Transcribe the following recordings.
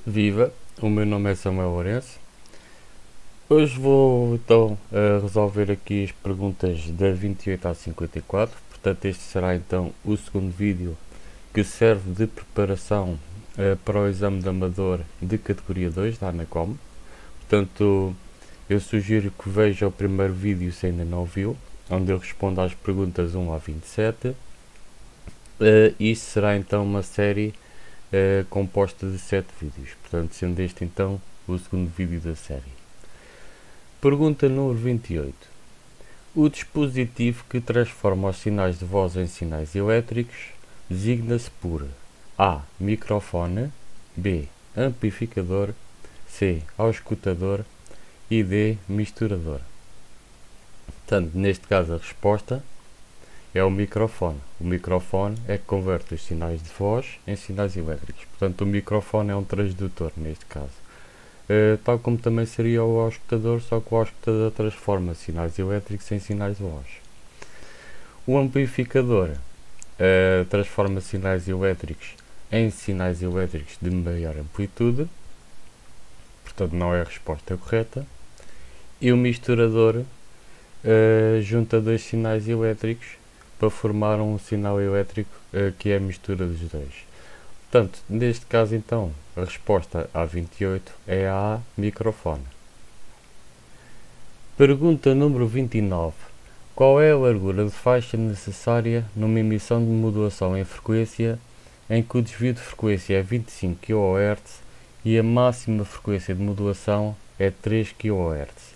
Viva, o meu nome é Samuel Lourenço. Hoje vou então resolver aqui as perguntas da 28 à 54. Portanto, este será então o segundo vídeo que serve de preparação para o exame de amador de categoria 2 da ANACOM. Portanto, eu sugiro que veja o primeiro vídeo se ainda não o viu, onde eu respondo às perguntas 1 a 27. Isto será então uma série composta de 7 vídeos, portanto sendo este então o segundo vídeo da série. Pergunta número 28. O dispositivo que transforma os sinais de voz em sinais elétricos designa-se por A. Microfone, B. Amplificador, C. Auscultador e D. Misturador. Portanto, neste caso a resposta é o microfone. O microfone é que converte os sinais de voz em sinais elétricos. Portanto, o microfone é um transdutor neste caso. Tal como também seria o auscultador, só que o auscultador transforma sinais elétricos em sinais de voz. O amplificador transforma sinais elétricos em sinais elétricos de maior amplitude. Portanto, não é a resposta correta. E o misturador junta dois sinais elétricos para formar um sinal elétrico que é a mistura dos dois. Portanto, neste caso então, a resposta à 28 é a microfone. Pergunta número 29. Qual é a largura de faixa necessária numa emissão de modulação em frequência em que o desvio de frequência é 25 kHz e a máxima frequência de modulação é 3 kHz?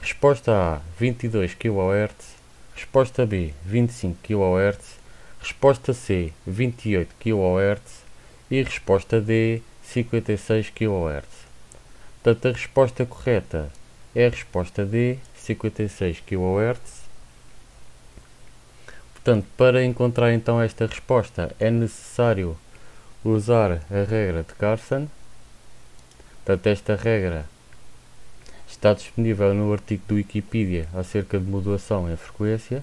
Resposta A, 22 kHz. Resposta B, 25 kHz. Resposta C, 28 kHz. E resposta D, 56 kHz. Portanto, a resposta correta é a resposta D, 56 kHz. Portanto, para encontrar então esta resposta é necessário usar a regra de Carson. Portanto, esta regra está disponível no artigo do Wikipedia acerca de modulação em frequência.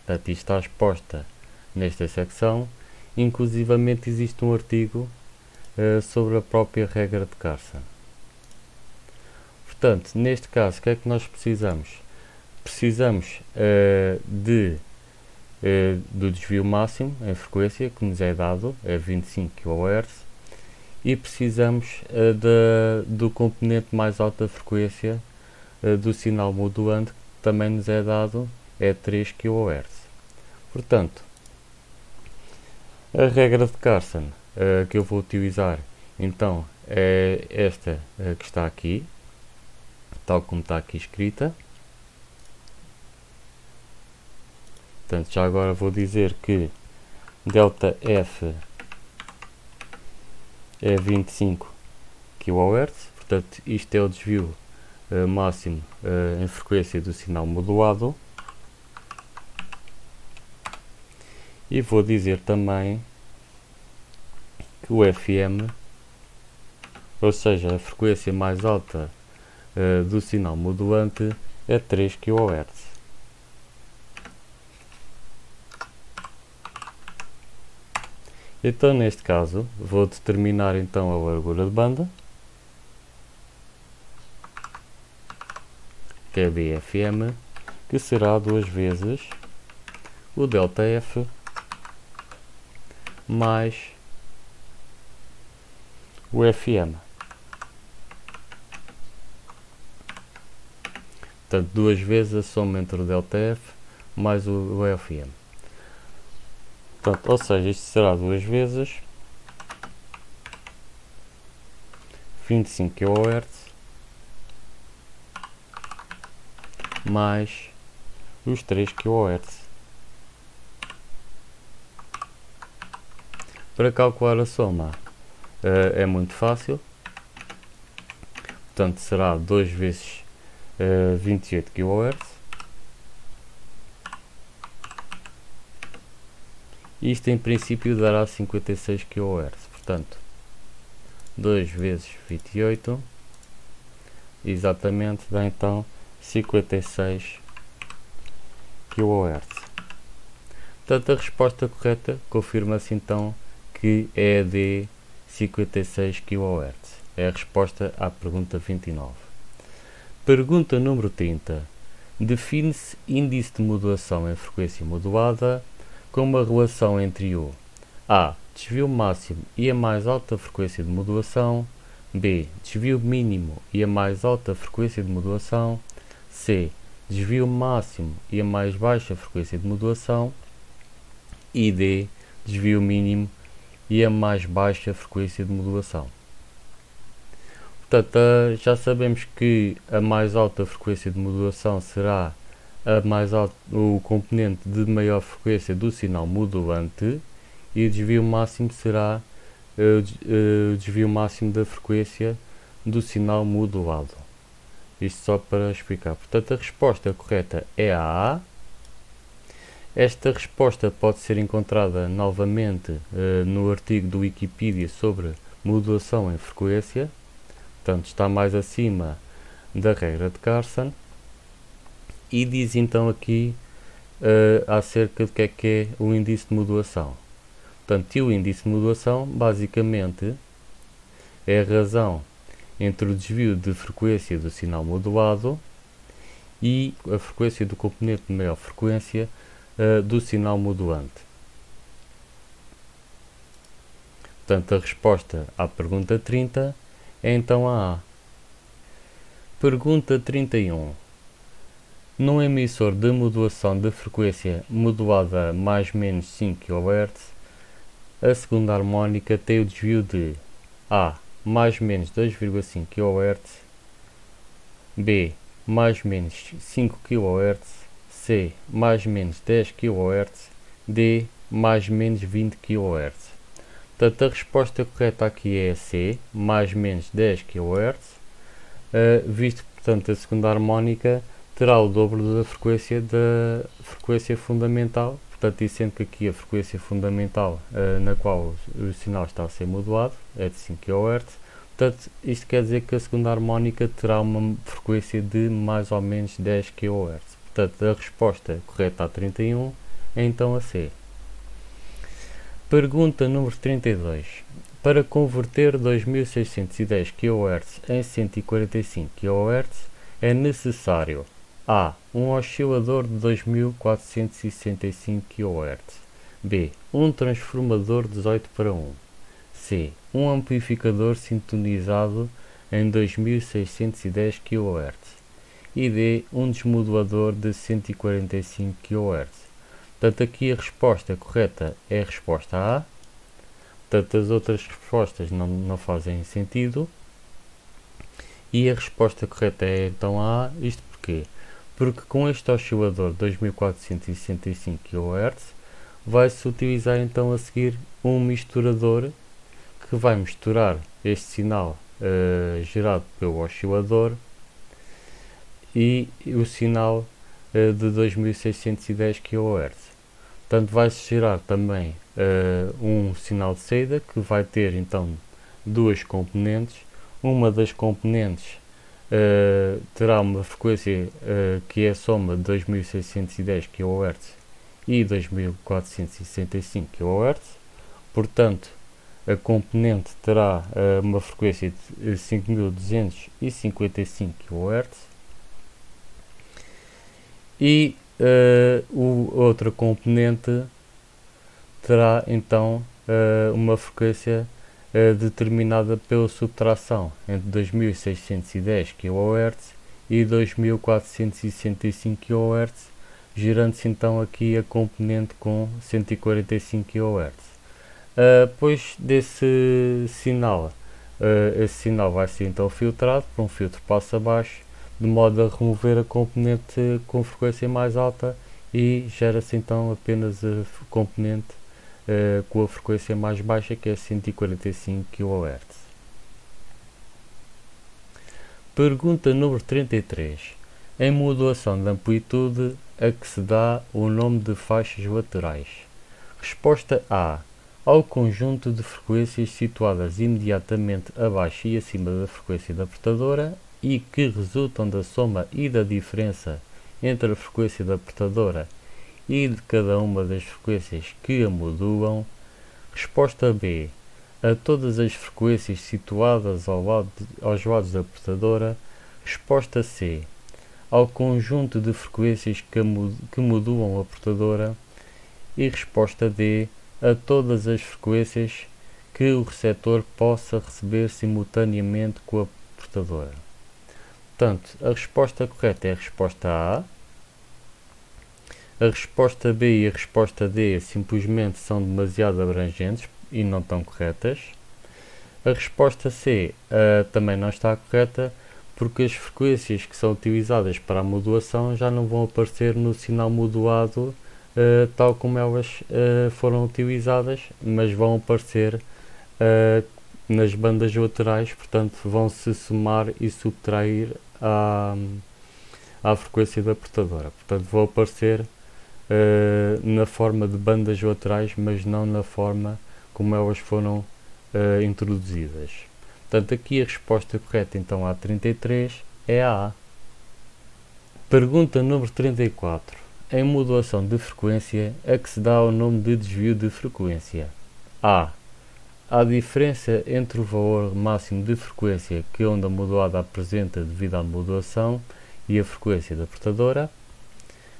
Portanto, isto está exposta nesta secção. Inclusivamente existe um artigo sobre a própria regra de Carson. Portanto, neste caso, o que é que nós precisamos? Precisamos do desvio máximo em frequência, que nos é dado, é 25 kHz. E precisamos do componente mais alto da frequência do sinal modulante, que também nos é dado, é 3 kHz. Portanto, a regra de Carson que eu vou utilizar então é esta que está aqui, tal como está aqui escrita. Portanto, já agora vou dizer que ΔF é 25 kHz, portanto isto é o desvio máximo em frequência do sinal modulado. E vou dizer também que o FM, ou seja, a frequência mais alta do sinal modulante, é 3 kHz. Então, neste caso, vou determinar então a largura de banda, que é BFM, que será 2 vezes o ΔF mais o FM. Portanto, 2 vezes a soma entre o ΔF mais o FM. Portanto, ou seja, isto será 2 vezes 25 kHz mais os 3 kHz. Para calcular a soma é muito fácil. Portanto, será 2 vezes 28 kHz. Isto em princípio dará 56 kHz. Portanto, 2 vezes 28 exatamente dá então 56 kHz. Portanto, a resposta correta confirma-se então que é a D, 56 kHz. É a resposta à pergunta 29. Pergunta número 30. Define-se índice de modulação em frequência modulada com uma relação entre o A. Desvio máximo e a mais alta frequência de modulação, B. Desvio mínimo e a mais alta frequência de modulação, C. Desvio máximo e a mais baixa frequência de modulação, e D. Desvio mínimo e a mais baixa frequência de modulação. Portanto, já sabemos que a mais alta frequência de modulação será o componente de maior frequência do sinal modulante e o desvio máximo será o desvio máximo da frequência do sinal modulado. Isto só para explicar. Portanto, a resposta correta é a A. Esta resposta pode ser encontrada novamente no artigo do Wikipedia sobre modulação em frequência. Portanto, está mais acima da regra de Carson. E diz então aqui acerca do que é o índice de modulação. Portanto, o índice de modulação basicamente é a razão entre o desvio de frequência do sinal modulado e a frequência do componente de maior frequência do sinal modulante. Portanto, a resposta à pergunta 30 é então a A. Pergunta 31. Num emissor de modulação de frequência modulada mais menos 5 kHz, a segunda harmónica tem o desvio de A. mais menos 2,5 kHz, B. mais menos 5 kHz, C. mais menos 10 kHz, D. mais menos 20 kHz. Portanto, a resposta correta aqui é a C, mais menos 10 kHz, visto que, portanto, a segunda harmónica terá o dobro da frequência fundamental, portanto, e sendo que aqui a frequência fundamental na qual o sinal está a ser modulado é de 5 kHz, portanto, isto quer dizer que a segunda harmónica terá uma frequência de mais ou menos 10 kHz. Portanto, a resposta correta à 31 é então a C. Pergunta número 32. Para converter 2610 kHz em 145 kHz é necessário A. Um oscilador de 2465 kHz, B. Um transformador 18:1, C. Um amplificador sintonizado em 2610 kHz e D. Um desmodulador de 145 kHz. Portanto, aqui a resposta correta é a resposta A. Portanto, as outras respostas não fazem sentido. E a resposta correta é então A. Isto porquê? Porque com este oscilador de 2465 kHz vai-se utilizar então a seguir um misturador que vai misturar este sinal gerado pelo oscilador e o sinal de 2610 kHz. Portanto, vai-se gerar também um sinal de saída que vai ter então duas componentes. Uma das componentes terá uma frequência que é a soma de 2610 kHz e 2465 kHz. Portanto, a componente terá uma frequência de 5255 kHz e outra componente terá então uma frequência determinada pela subtração entre 2610 kHz e 2465 kHz, gerando-se então aqui a componente com 145 kHz. Depois desse sinal, esse sinal vai ser então filtrado por um filtro passo abaixo, de modo a remover a componente com frequência mais alta e gera-se então apenas a componente com a frequência mais baixa, que é 145 kHz. Pergunta número 33. Em modulação de amplitude, a que se dá o nome de faixas laterais? Resposta A. Ao conjunto de frequências situadas imediatamente abaixo e acima da frequência da portadora e que resultam da soma e da diferença entre a frequência da portadora e de cada uma das frequências que a modulam. Resposta B. a todas as frequências situadas aos lados da portadora. Resposta C, ao conjunto de frequências que modulam a portadora. E resposta D, a todas as frequências que o receptor possa receber simultaneamente com a portadora. Portanto, a resposta correta é a resposta A. A resposta B e a resposta D simplesmente são demasiado abrangentes e não estão corretas. A resposta C também não está correta, porque as frequências que são utilizadas para a modulação já não vão aparecer no sinal modulado tal como elas foram utilizadas, mas vão aparecer nas bandas laterais, portanto vão se somar e subtrair à frequência da portadora. Portanto vão aparecer na forma de bandas laterais, mas não na forma como elas foram introduzidas. Portanto, aqui a resposta correta então à 33 é a A. Pergunta número 34. Em modulação de frequência, a que se dá o nome de desvio de frequência? A. A diferença entre o valor máximo de frequência que a onda modulada apresenta devido à modulação e a frequência da portadora.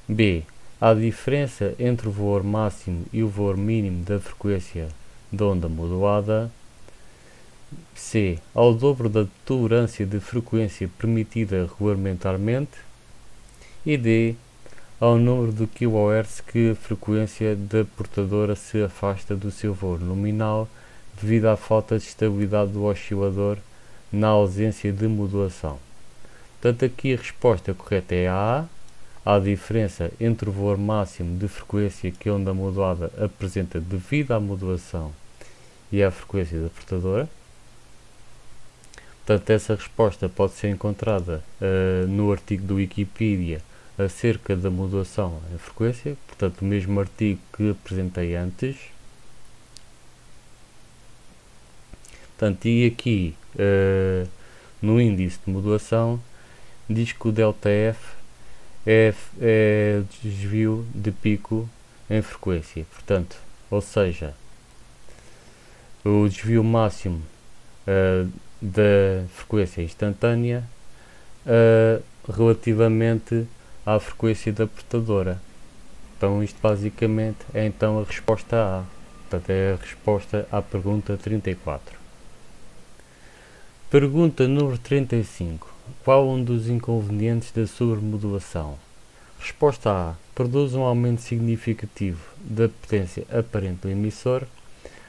B. A diferença entre o valor máximo e o valor mínimo da frequência da onda modulada. C. Ao dobro da tolerância de frequência permitida regulamentarmente. E D. Ao número de kHz que a frequência da portadora se afasta do seu valor nominal devido à falta de estabilidade do oscilador na ausência de modulação. Portanto, aqui a resposta correta é a A. A diferença entre o valor máximo de frequência que a onda modulada apresenta devido à modulação e à frequência da portadora. Portanto, essa resposta pode ser encontrada no artigo do Wikipedia acerca da modulação em frequência, portanto, o mesmo artigo que apresentei antes. Portanto, e aqui no índice de modulação diz que o ΔF é desvio de pico em frequência, portanto, ou seja, o desvio máximo da frequência instantânea relativamente à frequência da portadora. Então isto basicamente é então a resposta A. Portanto, é a resposta à pergunta 34. Pergunta número 35. Qual um dos inconvenientes da sobremodulação? Resposta A. Produz um aumento significativo da potência aparente do emissor.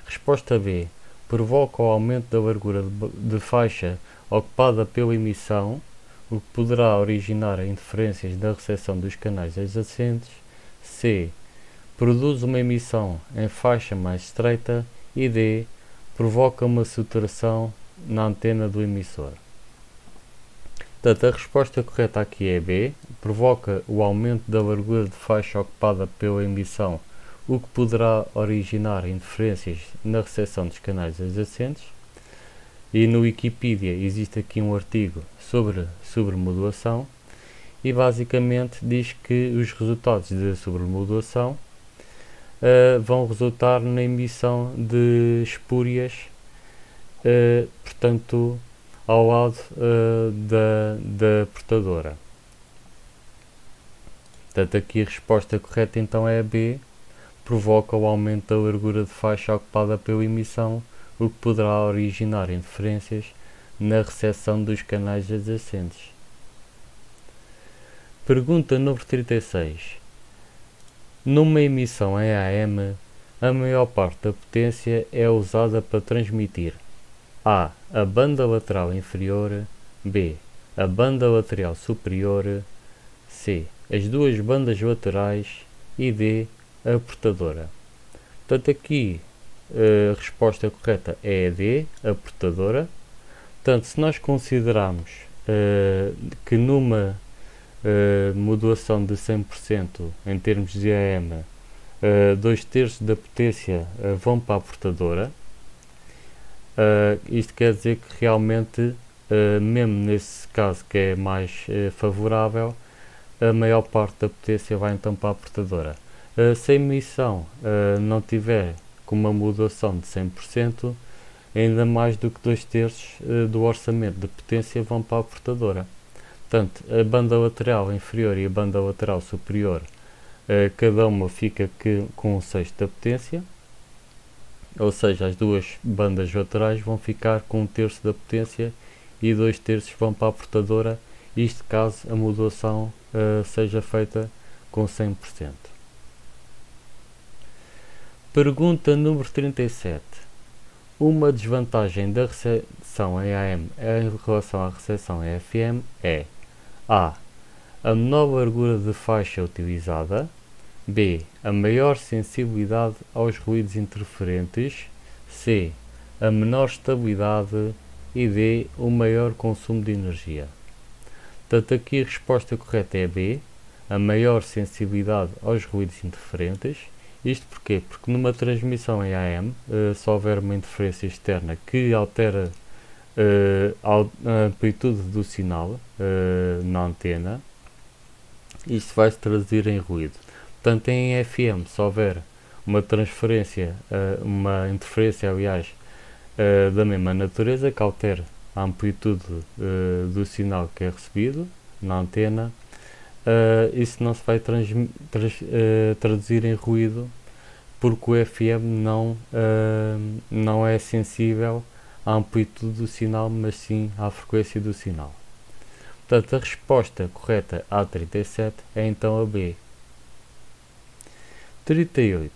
Resposta B. Provoca o aumento da largura de faixa ocupada pela emissão, o que poderá originar interferências na recepção dos canais adjacentes. C. Produz uma emissão em faixa mais estreita. E D. Provoca uma saturação na antena do emissor. Portanto, a resposta correta aqui é B. Provoca o aumento da largura de faixa ocupada pela emissão, o que poderá originar interferências na recepção dos canais adjacentes. E no Wikipedia existe aqui um artigo sobre sobremodulação e basicamente diz que os resultados da sobremodulação vão resultar na emissão de espúrias, portanto, ao lado da portadora. Portanto, aqui a resposta correta então é a B. Provoca o aumento da largura de faixa ocupada pela emissão, o que poderá originar interferências na recepção dos canais adjacentes. Pergunta número 36. Numa emissão em AM, a maior parte da potência é usada para transmitir A. A banda lateral inferior. B. A banda lateral superior. C. As duas bandas laterais. E D. A portadora. Portanto, aqui a resposta correta é a D, a portadora. Portanto, se nós considerarmos que numa modulação de 100% em termos de AM, 2/3 da potência vão para a portadora, isto quer dizer que realmente, mesmo nesse caso que é mais favorável, a maior parte da potência vai então para a portadora. Se a emissão não tiver com uma modulação de 100%, ainda mais do que 2/3 do orçamento de potência vão para a portadora. Portanto, a banda lateral inferior e a banda lateral superior, cada uma fica com 1/6 da potência, ou seja, as duas bandas laterais vão ficar com 1/3 da potência e 2/3 vão para a portadora, isto caso a modulação seja feita com 100%. Pergunta número 37. Uma desvantagem da recepção em AM em relação à recepção em FM é: A. A menor largura de faixa utilizada. B. A maior sensibilidade aos ruídos interferentes. C. A menor estabilidade. E D. O maior consumo de energia. Portanto, aqui a resposta correta é B. A maior sensibilidade aos ruídos interferentes. Isto porquê? Porque numa transmissão em AM, se houver uma interferência externa que altera a amplitude do sinal na antena, isto vai se traduzir em ruído. Portanto, em FM, se houver uma interferência, aliás, da mesma natureza, que altere a amplitude do sinal que é recebido na antena, isso não se vai traduzir em ruído, porque o FM não é sensível à amplitude do sinal, mas sim à frequência do sinal. Portanto, a resposta correta à 37 é então a B. 38.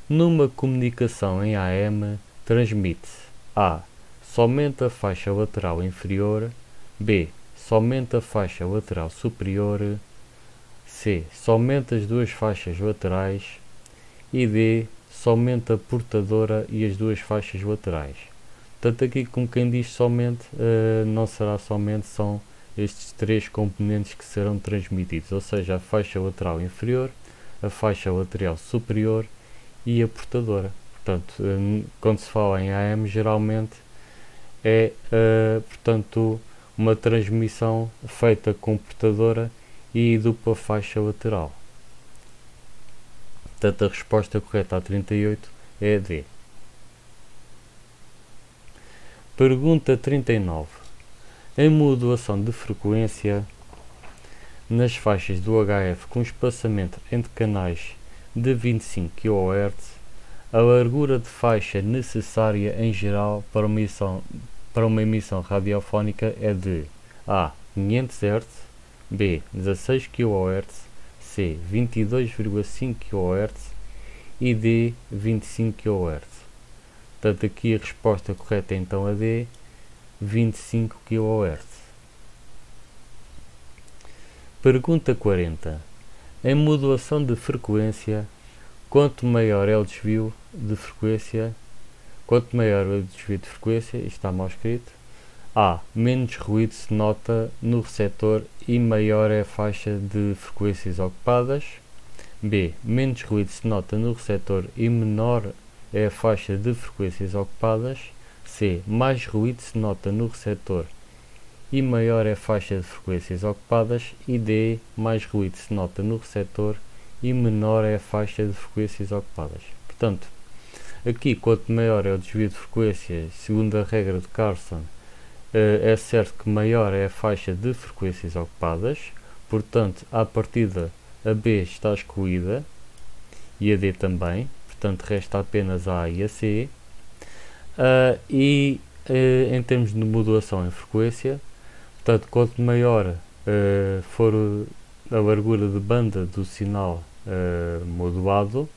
Numa comunicação em AM, transmite-se: A. Somente a faixa lateral inferior. B. Somente a faixa lateral superior. C. Somente as duas faixas laterais. E D. Somente a portadora e as duas faixas laterais. Portanto, aqui, como quem diz somente, não será somente, são estes três componentes que serão transmitidos, ou seja, a faixa lateral inferior, a faixa lateral superior e a portadora. Portanto, quando se fala em AM, geralmente é portanto, uma transmissão feita com portadora e dupla faixa lateral. Portanto, a resposta correta à 38 é a D. Pergunta 39. Em modulação de frequência, nas faixas do HF com espaçamento entre canais de 25 kHz, a largura de faixa necessária em geral para uma emissão radiofónica é de: A. 500 Hz, B. 16 kHz, C. 22,5 kHz e D. 25 kHz. Portanto, aqui a resposta correta é então a D. 25 kHz. Pergunta 40. Em modulação de frequência, quanto maior é o desvio de frequência, isto está mal escrito, A. Menos ruído se nota no receptor e maior é a faixa de frequências ocupadas. B. Menos ruído se nota no receptor e menor é a faixa de frequências ocupadas. C. Mais ruído se nota no receptor e maior é a faixa de frequências ocupadas. E D. Mais ruído se nota no receptor e menor é a faixa de frequências ocupadas. Portanto, aqui, quanto maior é o desvio de frequências, segundo a regra de Carson, é certo que maior é a faixa de frequências ocupadas. Portanto, à partida, a B está excluída e a D também. Portanto, resta apenas a e a C. Em termos de modulação em frequência, portanto, quanto maior for a largura de banda do sinal modulado,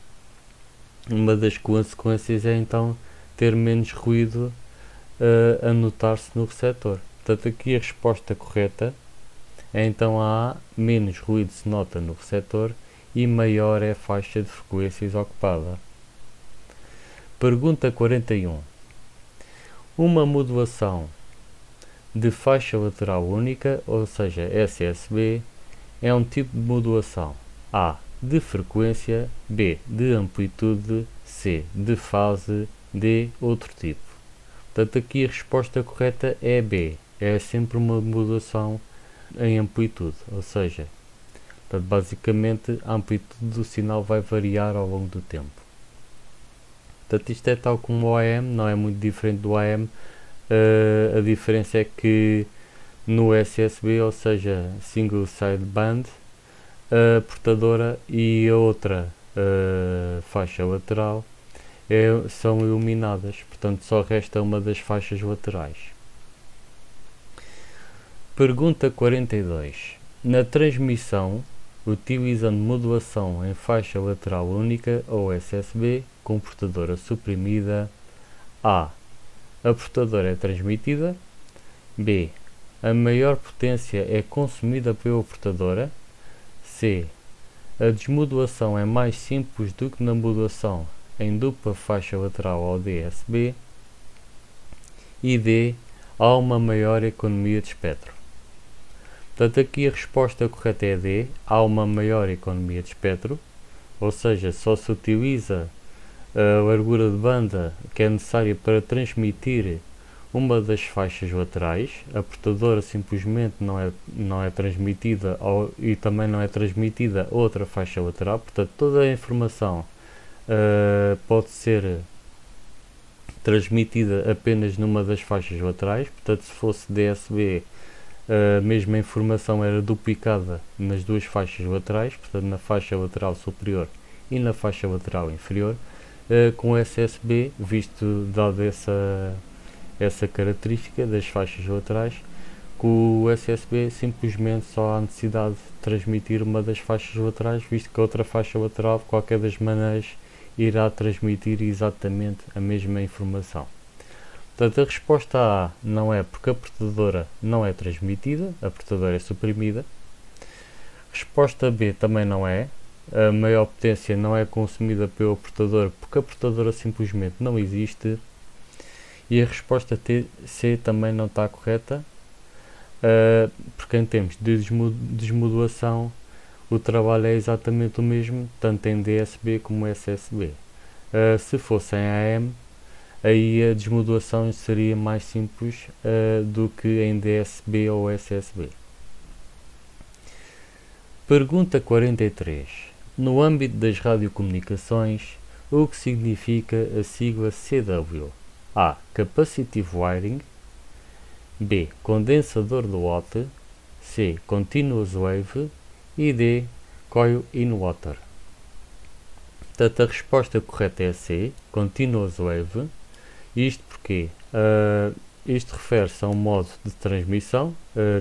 uma das consequências é então ter menos ruído a notar-se no receptor. Portanto, aqui a resposta correta é então a A. Menos ruído se nota no receptor e maior é a faixa de frequências ocupada. Pergunta 41. Uma modulação de faixa lateral única, ou seja, SSB, é um tipo de modulação: A. De frequência, B. De amplitude, C. De fase, D. Outro tipo. Portanto, aqui a resposta correta é B. É sempre uma modulação em amplitude, ou seja, basicamente a amplitude do sinal vai variar ao longo do tempo. Portanto, isto é tal como o AM, não é muito diferente do AM. A diferença é que no SSB, ou seja, Single Sideband, a portadora e a outra faixa lateral são iluminadas, portanto só resta uma das faixas laterais. Pergunta 42. Na transmissão, utilizando modulação em faixa lateral única ou SSB com portadora suprimida, A. A portadora é transmitida. B. A maior potência é consumida pela portadora. C. A desmodulação é mais simples do que na modulação em dupla faixa lateral ou DSB. E D. Há uma maior economia de espectro. Portanto, aqui a resposta correta é D. Há uma maior economia de espectro, ou seja, só se utiliza a largura de banda que é necessária para transmitir uma das faixas laterais. A portadora simplesmente não é transmitida e também não é transmitida outra faixa lateral. Portanto, toda a informação pode ser transmitida apenas numa das faixas laterais. Portanto, se fosse DSB, a mesma informação era duplicada nas duas faixas laterais, portanto na faixa lateral superior e na faixa lateral inferior. Com SSB, visto dado essa característica das faixas laterais, com o SSB simplesmente só há necessidade de transmitir uma das faixas laterais, visto que a outra faixa lateral, de qualquer das maneiras, irá transmitir exatamente a mesma informação. Portanto, a resposta A não é, porque a portadora não é transmitida, a portadora é suprimida. Resposta B também não é. A maior potência não é consumida pelo portador, porque a portadora simplesmente não existe. E a resposta C também não está correta, porque em termos de desmodulação o trabalho é exatamente o mesmo, tanto em DSB como SSB. Se fosse em AM, aí a desmodulação seria mais simples do que em DSB ou SSB. Pergunta 43. No âmbito das radiocomunicações, o que significa a sigla CW? A. Capacitive Wiring. B. Condensador de Watt. C. Continuous Wave. E D. Coil in Water. Portanto, a resposta correta é C. Continuous Wave. Isto porque isto refere-se a um modo de transmissão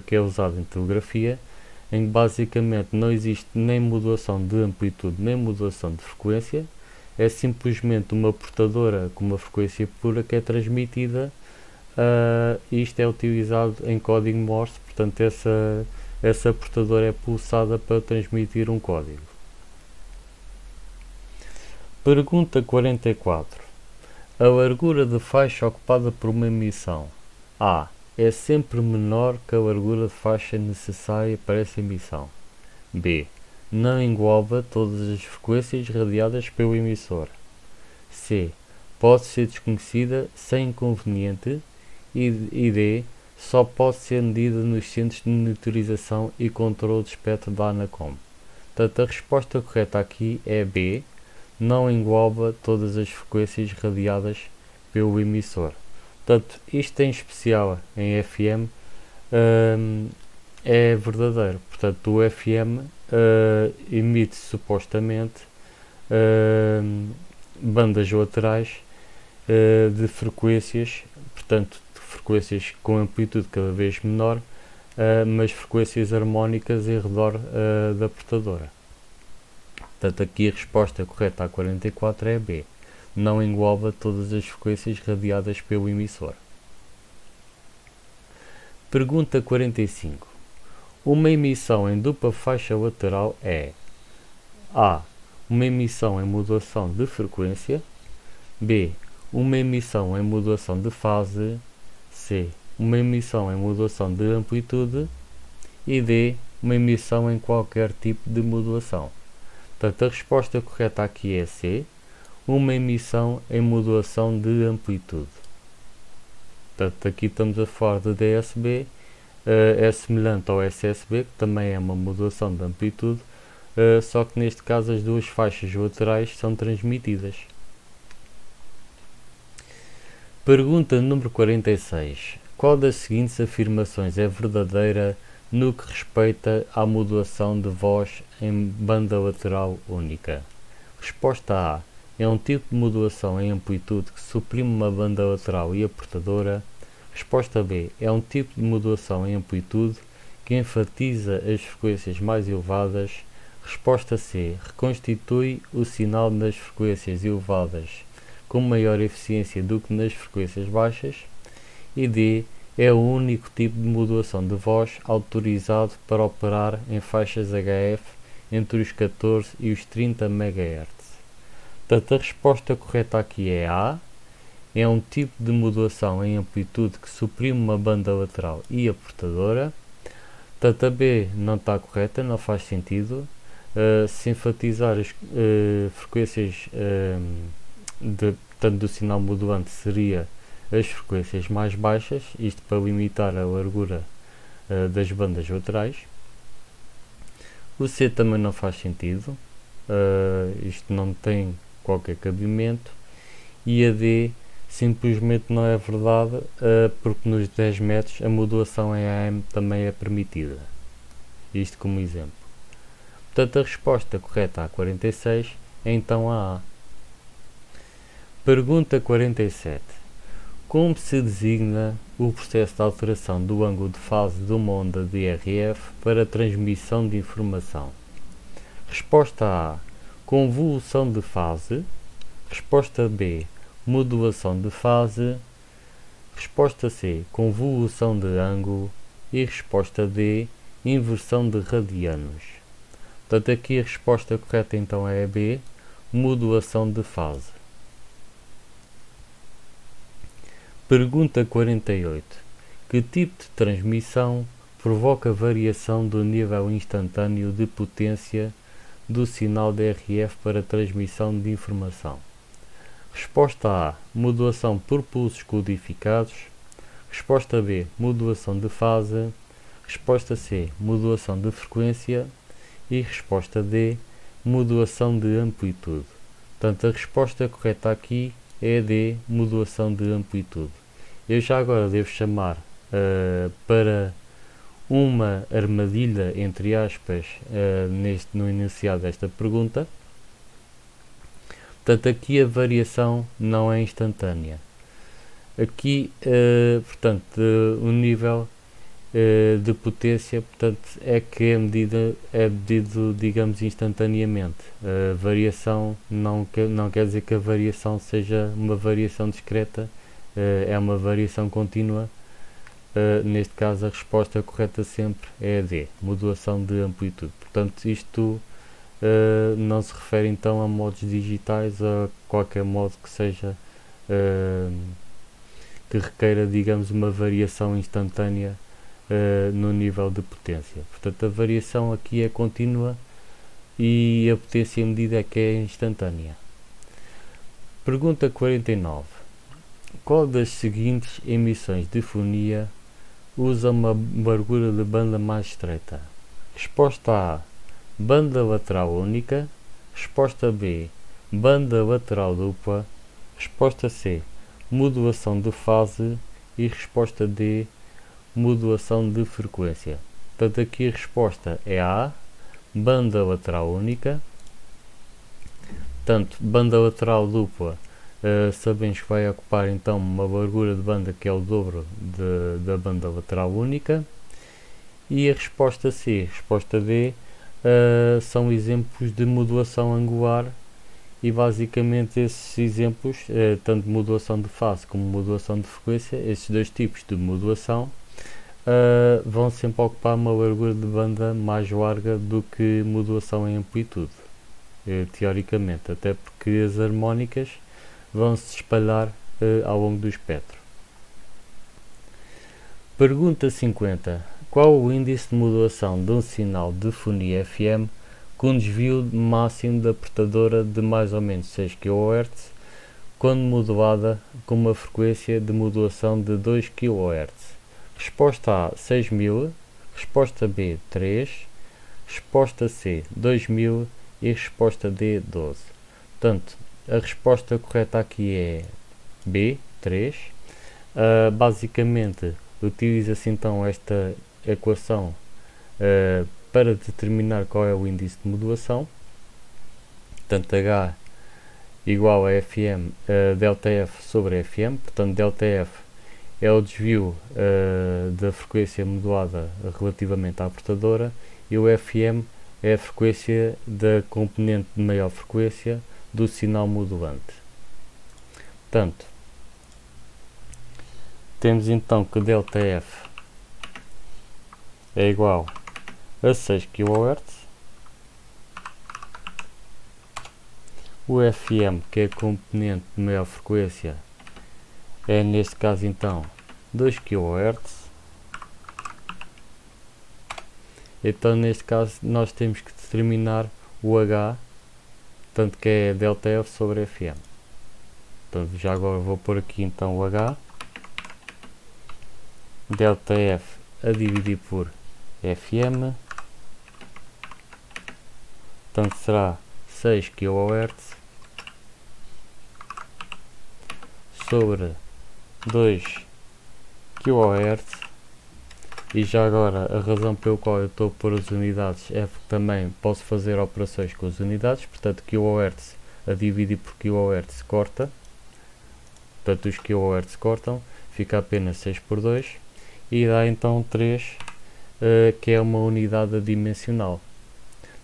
que é usado em telegrafia, em que basicamente não existe nem modulação de amplitude nem modulação de frequência. É simplesmente uma portadora com uma frequência pura que é transmitida. Isto é utilizado em código Morse, portanto essa portadora é pulsada para transmitir um código. Pergunta 44. A largura de faixa ocupada por uma emissão A é sempre menor que a largura de faixa necessária para essa emissão. B. Não engloba todas as frequências radiadas pelo emissor. C. Pode ser desconhecida sem inconveniente. E D. Só pode ser medida nos centros de monitorização e controle de espectro da ANACOM. Portanto, a resposta correta aqui é B. Não engloba todas as frequências radiadas pelo emissor. Portanto, isto em especial em FM é verdadeiro. Portanto, o FM emite supostamente bandas laterais de frequências, portanto, de frequências com amplitude cada vez menor, mas frequências harmónicas em redor da portadora. Portanto, aqui a resposta correta à 44 é B. Não engloba todas as frequências radiadas pelo emissor. Pergunta 45. Uma emissão em dupla faixa lateral é A. Uma emissão em modulação de frequência. B. Uma emissão em modulação de fase. C. Uma emissão em modulação de amplitude. E D. Uma emissão em qualquer tipo de modulação. Portanto, a resposta correta aqui é C. Uma emissão em modulação de amplitude. Portanto, aqui estamos a falar de DSB, é semelhante ao SSB, que também é uma modulação de amplitude, só que neste caso as duas faixas laterais são transmitidas. Pergunta número 46. Qual das seguintes afirmações é verdadeira no que respeita à modulação de voz em banda lateral única? Resposta A. É um tipo de modulação em amplitude que suprime uma banda lateral e a portadora. Resposta B. É um tipo de modulação em amplitude que enfatiza as frequências mais elevadas. Resposta C. Reconstitui o sinal nas frequências elevadas com maior eficiência do que nas frequências baixas. E D. É o único tipo de modulação de voz autorizado para operar em faixas HF entre os 14 e os 30 MHz. Portanto, a resposta correta aqui é A. É um tipo de modulação em amplitude que suprime uma banda lateral e a portadora. Portanto, a B não está correta, não faz sentido. Se enfatizar as frequências portanto, do sinal modulante seria as frequências mais baixas, isto para limitar a largura das bandas laterais. O C também não faz sentido, isto não tem qualquer cabimento. E a D simplesmente não é verdade, porque nos 10 metros a modulação em AM também é permitida. Isto como exemplo. Portanto, a resposta correta à 46 é então a A. Pergunta 47. Como se designa o processo de alteração do ângulo de fase de uma onda de RF para transmissão de informação? Resposta A. Convolução de fase. Resposta B. Modulação de fase. Resposta C. Convolução de ângulo. E resposta D. Inversão de radianos. Portanto, aqui a resposta correta então é a B. Modulação de fase. Pergunta 48. Que tipo de transmissão provoca variação do nível instantâneo de potência do sinal de RF para transmissão de informação? Resposta A. Modulação por pulsos codificados. Resposta B. Modulação de fase. Resposta C. Modulação de frequência. E resposta D. Modulação de amplitude. Portanto, a resposta correta aqui é a D. Modulação de amplitude. Eu já agora devo chamar para uma armadilha, entre aspas, no enunciado desta pergunta. Portanto, aqui a variação não é instantânea. Aqui, portanto, o nível de potência, portanto, é que é medido, digamos, instantaneamente. A variação não quer dizer que a variação seja uma variação discreta, é uma variação contínua. Neste caso, a resposta correta sempre é a D, modulação de amplitude. Portanto, isto não se refere então a modos digitais, a qualquer modo que seja que requeira, digamos, uma variação instantânea no nível de potência. Portanto, a variação aqui é contínua e a potência medida é que é instantânea. Pergunta 49. Qual das seguintes emissões de fonia usa uma largura de banda mais estreita? Resposta A. Banda lateral única. Resposta B. Banda lateral dupla. Resposta C. Modulação de fase. E resposta D. Modulação de frequência. Portanto, aqui a resposta é A. Banda lateral única. Portanto, banda lateral dupla, sabemos que vai ocupar então uma largura de banda que é o dobro da banda lateral única. E a resposta C, resposta D, são exemplos de modulação angular, e basicamente esses exemplos, tanto modulação de fase como modulação de frequência, esses dois tipos de modulação vão sempre ocupar uma largura de banda mais larga do que modulação em amplitude, teoricamente, até porque as harmónicas vão se espalhar ao longo do espectro. Pergunta 50. Qual o índice de modulação de um sinal de fonia FM com desvio máximo da portadora de mais ou menos 6 kHz quando modulada com uma frequência de modulação de 2 kHz? Resposta A, 6000. Resposta B, 3. Resposta C, 2000. E resposta D, 12. Portanto, a resposta correta aqui é B, 3. Basicamente utiliza-se então esta equação para determinar qual é o índice de modulação. Portanto, H igual a FM, ΔF sobre FM. Portanto, ΔF é o desvio da frequência modulada relativamente à portadora, e o FM é a frequência da componente de maior frequência do sinal modulante. Portanto, temos então que ΔF é igual a 6 kHz, o FM, que é a componente de maior frequência, é neste caso então 2 kHz. Então neste caso nós temos que determinar o H, tanto que é ΔF sobre FM. Então já agora vou pôr aqui então o H, ΔF a dividir por FM, portanto será 6 kHz sobre 2 kHz. E já agora a razão pelo qual eu estou a pôr as unidades é porque também posso fazer operações com as unidades. Portanto, kHz a dividir por kHz corta, portanto os kHz cortam, fica apenas 6 por 2 e dá então 3, que é uma unidade adimensional.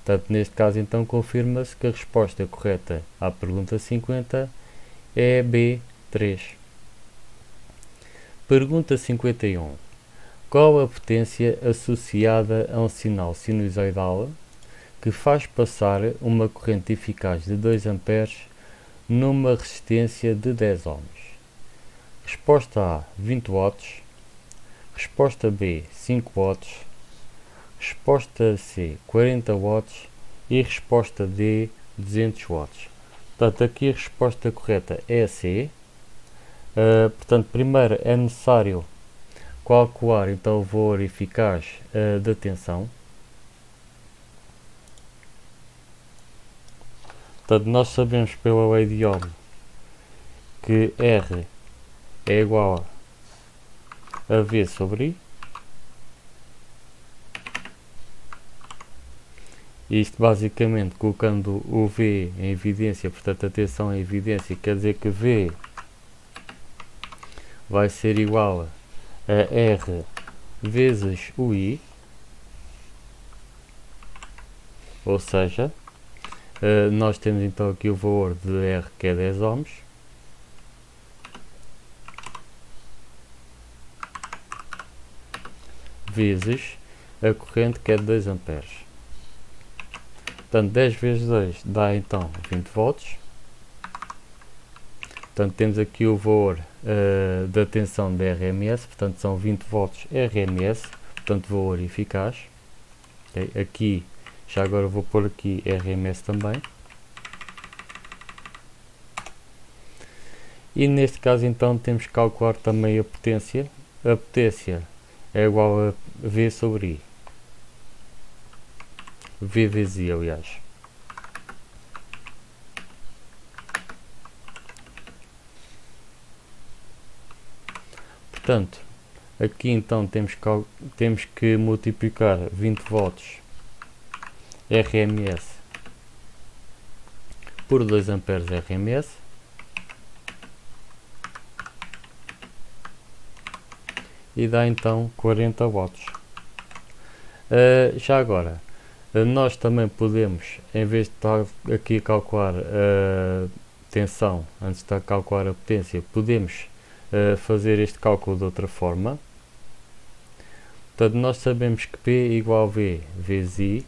Portanto, neste caso então confirma-se que a resposta correta à pergunta 50 é B3. Pergunta 51. Qual a potência associada a um sinal sinusoidal que faz passar uma corrente eficaz de 2 A numa resistência de 10 ohms? Resposta A, 20 watts. Resposta B, 5 watts. Resposta C, 40 watts. E resposta D, 200 watts. Portanto, aqui a resposta correta é a C. Portanto, primeiro é necessário calcular então o valor eficaz da tensão. Portanto, nós sabemos pela lei de Ohm que R é igual a V sobre I. Isto basicamente colocando o V em evidência, portanto a tensão em evidência, quer dizer que V vai ser igual a R vezes o I, ou seja, nós temos então aqui o valor de R, que é 10 ohms, vezes a corrente, que é de 2 amperes. Portanto, 10 vezes 2 dá então 20 volts. Portanto, temos aqui o valor da tensão de RMS, portanto são 20 volts RMS, portanto valor eficaz. Okay? Aqui, já agora vou pôr aqui RMS também. E neste caso então temos que calcular também a potência. A potência é igual a V sobre I. V vezes I, aliás. Portanto, aqui então temos que multiplicar 20 volts RMS por 2 amperes RMS, e dá então 40 watts. Já agora, nós também podemos, em vez de estar aqui a calcular a tensão antes de calcular a potência, podemos fazer este cálculo de outra forma. Portanto, nós sabemos que P igual a V vezes I.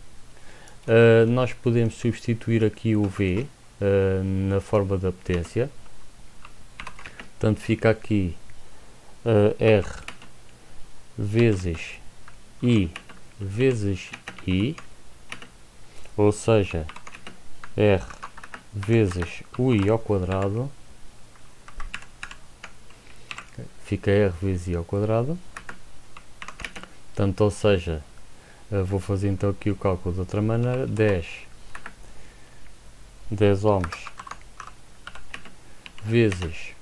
Nós podemos substituir aqui o V na forma da potência. Portanto, fica aqui R vezes I vezes I, ou seja, R vezes o I ao quadrado, fica R vezes I ao quadrado. Portanto, ou seja, vou fazer então aqui o cálculo de outra maneira, 10 ohms vezes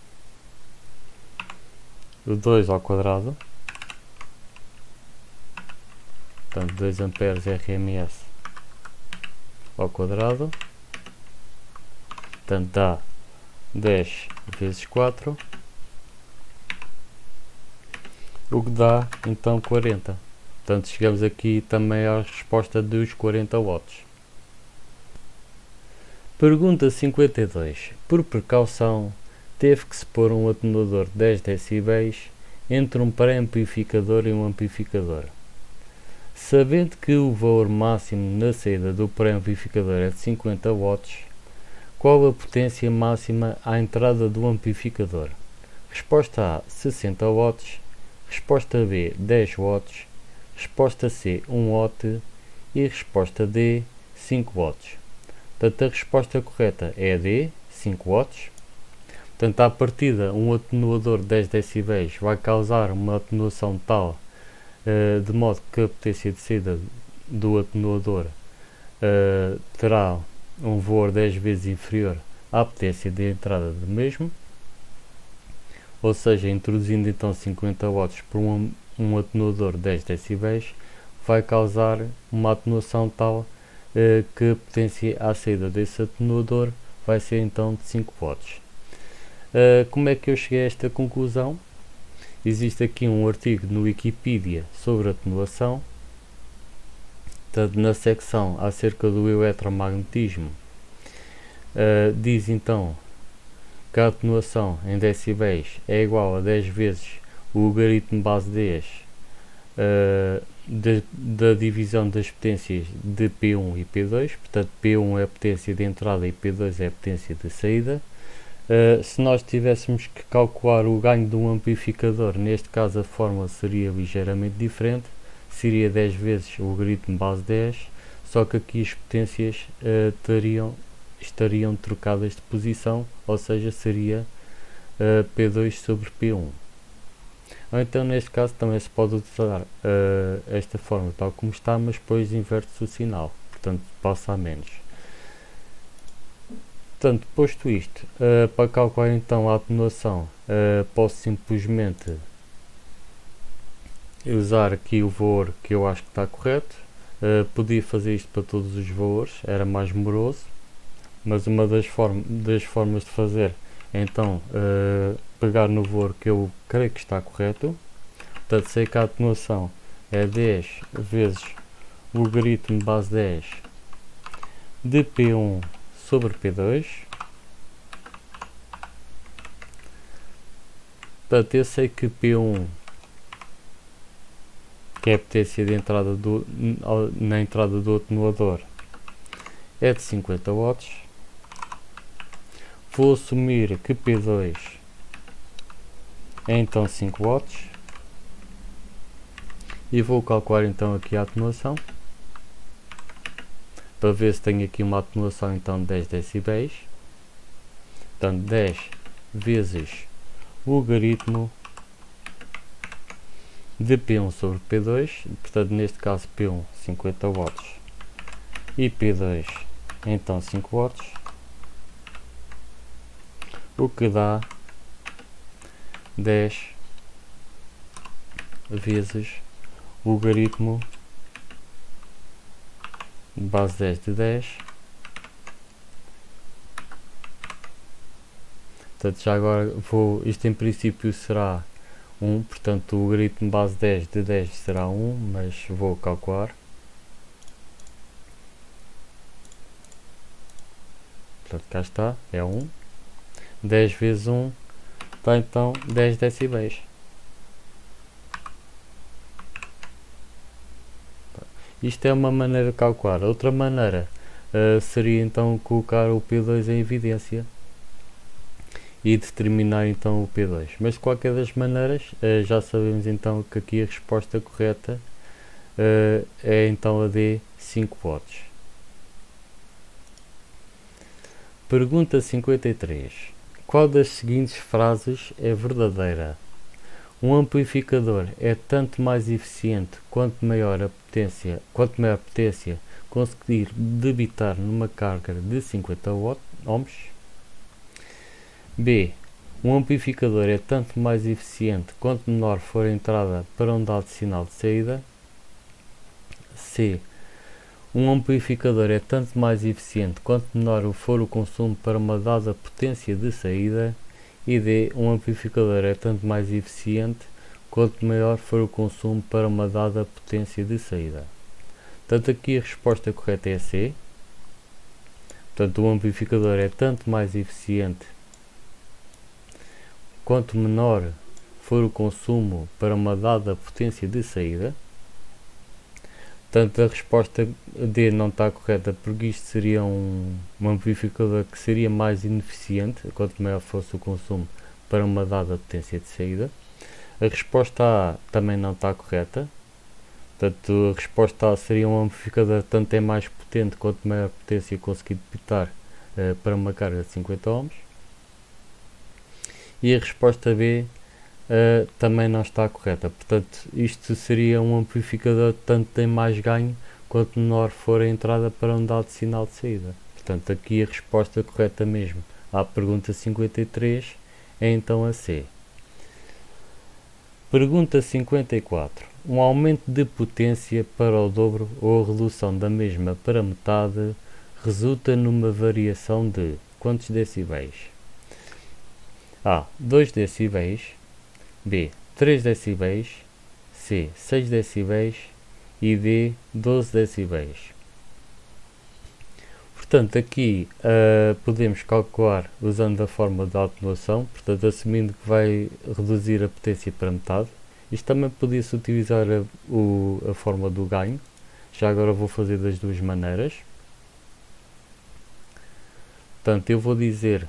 o 2 ao quadrado, portanto 2 amperes RMS ao quadrado, portanto dá 10 vezes 4, o que dá então 40. Portanto chegamos aqui também à resposta dos 40 watts. Pergunta 52. Por precaução, teve que se pôr um atenuador de 10 decibéis entre um pré-amplificador e um amplificador. Sabendo que o valor máximo na saída do pré-amplificador é de 50 watts, qual a potência máxima à entrada do amplificador? Resposta A, 60 watts. Resposta B, 10 watts. Resposta C, 1 watt. E resposta D, 5 watts. Portanto, a resposta correta é a D, 5 watts. Portanto, à partida, um atenuador de 10 decibéis vai causar uma atenuação tal, de modo que a potência de saída do atenuador terá um valor 10 vezes inferior à potência de entrada do mesmo, ou seja, introduzindo então 50 watts por um atenuador de 10 decibéis, vai causar uma atenuação tal que a potência à saída desse atenuador vai ser então de 5 watts. Como é que eu cheguei a esta conclusão? Existe aqui um artigo no Wikipedia sobre atenuação. Portanto, na secção acerca do eletromagnetismo, diz então que a atenuação em decibéis é igual a 10 vezes o logaritmo base 10 da divisão das potências de P1 e P2, portanto P1 é a potência de entrada e P2 é a potência de saída. Se nós tivéssemos que calcular o ganho de um amplificador, neste caso a fórmula seria ligeiramente diferente, seria 10 vezes o logaritmo base 10, só que aqui as potências estariam trocadas de posição, ou seja, seria P2 sobre P1. Ou então neste caso também se pode utilizar esta fórmula tal como está, mas depois inverte-se o sinal, portanto passa a menos. Portanto, posto isto, para calcular então a atenuação, posso simplesmente usar aqui o valor que eu acho que está correto. Podia fazer isto para todos os valores, era mais moroso, mas uma das formas de fazer é então pegar no valor que eu creio que está correto. Portanto, sei que a atenuação é 10 vezes o logaritmo base 10 de P1 sobre P2. Portanto, eu sei que P1, que é a potência de entrada na entrada do atenuador, é de 50 watts. Vou assumir que P2 é então 5 watts e vou calcular então aqui a atenuação para ver se tenho aqui uma atenuação então de 10 decibéis. Portanto, 10 vezes o logaritmo de P1 sobre P2, portanto neste caso P1 50 watts e P2 então 5 watts, o que dá 10 vezes o logaritmo base 10 de 10. Portanto, já agora isto em princípio será 1, portanto o logaritmo base 10 de 10 será 1, mas vou calcular. Portanto, cá está, é 1. 10 vezes 1 dá então 10 decibéis. Isto é uma maneira de calcular. Outra maneira seria então colocar o P2 em evidência e determinar então o P2. Mas de qualquer das maneiras, já sabemos então que aqui a resposta correta é então a D, 5 watts. Pergunta 53. Qual das seguintes frases é verdadeira? Um amplificador é tanto mais eficiente quanto maior a potência conseguir debitar numa carga de 50 ohms. B. Um amplificador é tanto mais eficiente quanto menor for a entrada para um dado sinal de saída. C. Um amplificador é tanto mais eficiente quanto menor for o consumo para uma dada potência de saída. E D. Um amplificador é tanto mais eficiente quanto maior for o consumo para uma dada potência de saída. Portanto, aqui a resposta correta é C. Portanto, o amplificador é tanto mais eficiente quanto menor for o consumo para uma dada potência de saída. Portanto, a resposta D não está correta, porque isto seria um amplificador que seria mais ineficiente quanto maior fosse o consumo para uma dada potência de saída. A resposta A também não está correta. Portanto, a resposta A seria um amplificador tanto é mais potente quanto maior potência conseguir debitar para uma carga de 50 ohms. E a resposta B também não está correta. Portanto, isto seria um amplificador tanto tem mais ganho quanto menor for a entrada para um dado sinal de saída. Portanto, aqui a resposta correta mesmo à pergunta 53 é então a C. Pergunta 54. Um aumento de potência para o dobro ou a redução da mesma para metade resulta numa variação de quantos decibéis? A. 2 decibéis. B. 3 decibéis. C. 6 decibéis. E D. 12 decibéis. Portanto, aqui podemos calcular usando a fórmula de atenuação, portanto, assumindo que vai reduzir a potência para metade. Isto também podia-se utilizar a fórmula do ganho. Já agora vou fazer das duas maneiras. Portanto, eu vou dizer,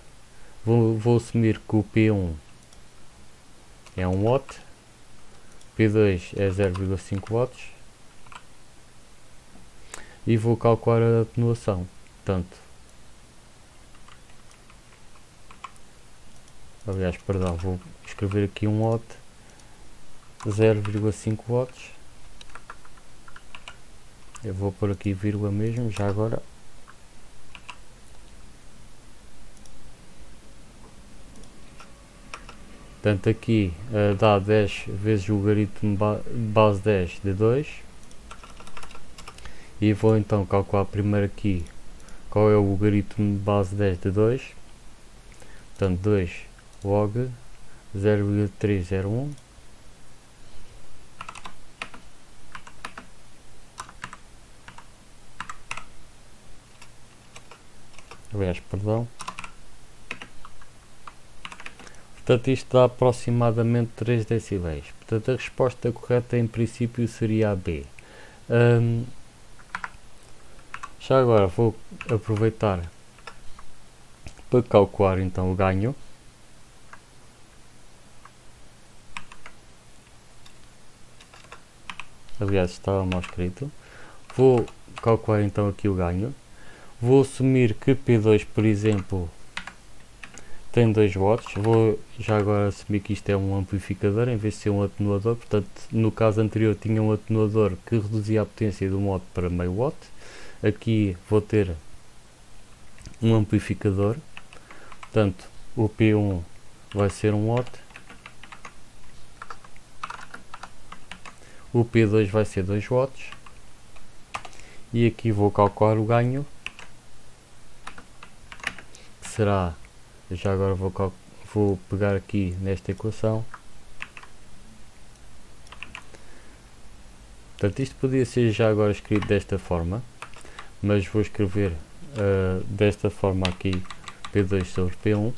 vou assumir que o P1 é 1 watt, P2 é 0,5 watts e vou calcular a atenuação. Portanto, vou escrever aqui 1 watt, 0,5 watts. Eu vou pôr aqui vírgula mesmo, já agora. Portanto, aqui dá 10 vezes o logaritmo base 10 de 2. E vou então calcular primeiro aqui qual é o logaritmo base 10 de 2. Portanto, 2 log 0,301. Portanto, isto dá aproximadamente 3 decibéis. Portanto, a resposta correta em princípio seria a B. Já agora vou aproveitar para calcular então o ganho. Aliás, estava mal escrito. Vou calcular então aqui o ganho. Vou assumir que P2, por exemplo, tem 2 watts. Vou já agora assumir que isto é um amplificador em vez de ser um atenuador. Portanto, no caso anterior tinha um atenuador que reduzia a potência de 1 watt para meio watt. Aqui vou ter um amplificador. Portanto, o P1 vai ser 1 watt. O P2 vai ser 2 watts. E aqui vou calcular o ganho. Será, já agora vou pegar aqui nesta equação. Portanto, isto podia ser já agora escrito desta forma, mas vou escrever desta forma aqui, P2 sobre P1.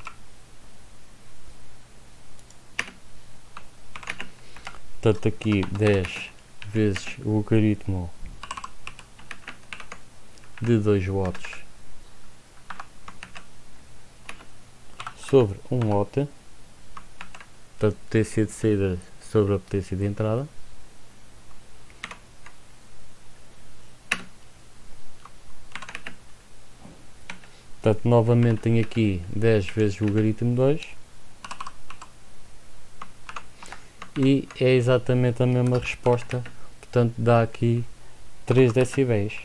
Portanto, aqui 10 vezes o logaritmo de 2 watts sobre 1 watt, portanto, potência de saída sobre a potência de entrada. Portanto, novamente tenho aqui 10 vezes o logaritmo 2 e é exatamente a mesma resposta, portanto dá aqui 3 decibéis.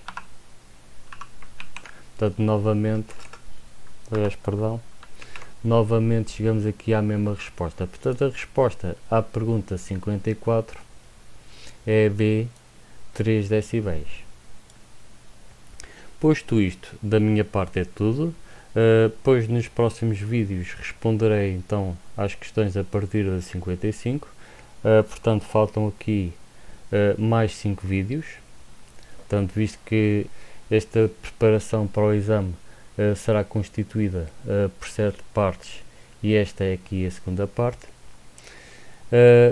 Portanto, novamente, novamente chegamos aqui à mesma resposta. Portanto, a resposta à pergunta 54 é B, 3 decibéis. Posto isto, da minha parte é tudo. Depois nos próximos vídeos responderei então às questões a partir da 55. Portanto, faltam aqui mais 5 vídeos. Portanto, visto que esta preparação para o exame será constituída por 7 partes e esta é aqui a segunda parte.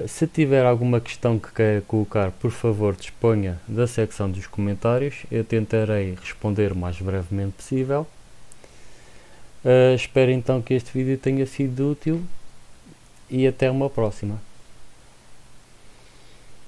Se tiver alguma questão que queira colocar, por favor disponha da secção dos comentários, eu tentarei responder o mais brevemente possível. Espero então que este vídeo tenha sido útil e até uma próxima.